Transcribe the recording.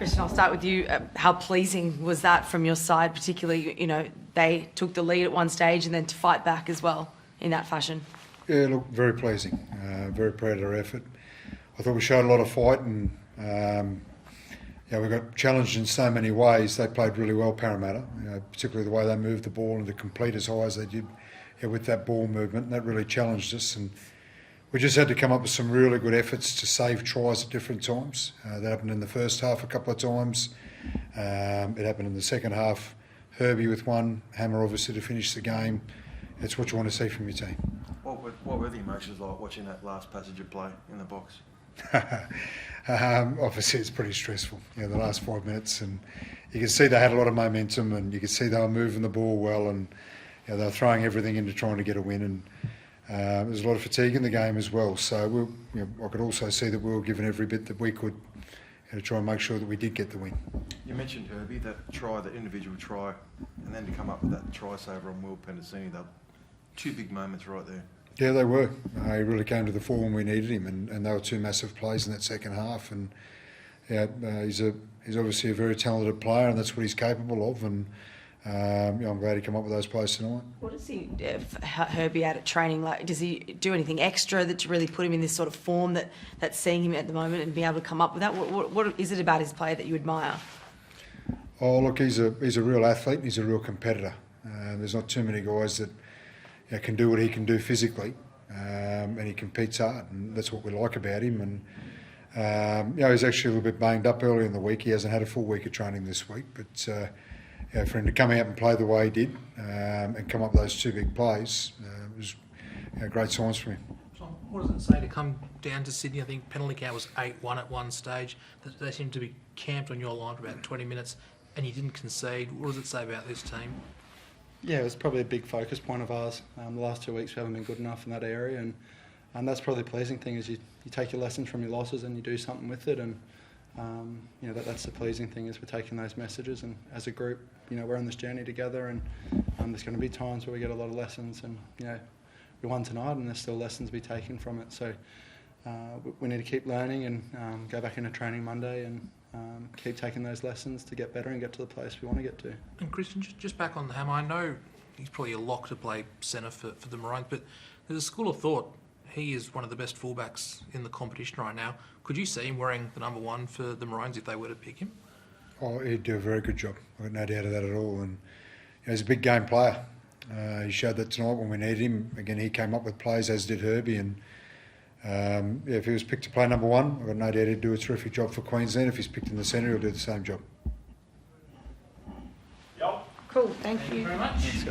Kristian, I'll start with you. How pleasing was that from your side, particularly, they took the lead at one stage and then to fight back as well in that fashion? Yeah, look, very pleasing. Very proud of our effort. I thought we showed a lot of fight and we got challenged in so many ways. They played really well, Parramatta, particularly the way they moved the ball and to complete as high as they did with that ball movement. And that really challenged us. And we just had to come up with some really good efforts to save tries at different times. That happened in the first half a couple of times. It happened in the second half. Herbie with one, Hammer obviously to finish the game. It's what you want to see from your team. What were the emotions like watching that last passage of play in the box? Obviously it's pretty stressful, the last 5 minutes, and you can see they had a lot of momentum and you could see they were moving the ball well, and they were throwing everything into trying to get a win, and there was a lot of fatigue in the game as well. So I could also see that we were given every bit that we could to try and make sure that we did get the win. You mentioned Herbie, that individual try, and then to come up with that try saver on Will Pendicini, they were two big moments right there. Yeah, they were. He really came to the fore when we needed him, and they were two massive plays in that second half. And he's obviously a very talented player, and that's what he's capable of. And I'm glad he came up with those plays tonight. What does Herbie out at training? Like, does he do anything extra that to really put him in this sort of form that's seeing him at the moment and be able to come up with that? What is it about his play that you admire? Oh, look, he's a real athlete. He's a real competitor. There's not too many guys that can do what he can do physically, and he competes hard, and that's what we like about him. And he's actually a little bit banged up early in the week. He hasn't had a full week of training this week, but for him to come out and play the way he did and come up with those two big plays was great signs for him. So what does it say to come down to Sydney? I think penalty count was 8-1 at one stage. They seemed to be camped on your line for about 20 minutes, and you didn't concede. What does it say about this team? Yeah, it was probably a big focus point of ours. The last 2 weeks we haven't been good enough in that area, and that's probably the pleasing thing is you take your lessons from your losses and you do something with it, and that's the pleasing thing is we're taking those messages, and as a group, we're on this journey together, and there's going to be times where we get a lot of lessons, and we won tonight, and there's still lessons to be taken from it. So we need to keep learning and go back into training Monday and keep taking those lessons to get better and get to the place we want to get to. And Kristian, just back on the Hammer, I know he's probably a lock to play centre for the Maroons, but there's a school of thought he is one of the best fullbacks in the competition right now. Could you see him wearing the number 1 for the Maroons if they were to pick him? Oh, he'd do a very good job. I've got no doubt of that at all. And he's a big game player. He showed that tonight when we needed him. Again, he came up with plays, as did Herbie. And if he was picked to play number 1, I've got no doubt he'd do a terrific job for Queensland. If he's picked in the centre, he'll do the same job. Cool, thank you. Thank you very much.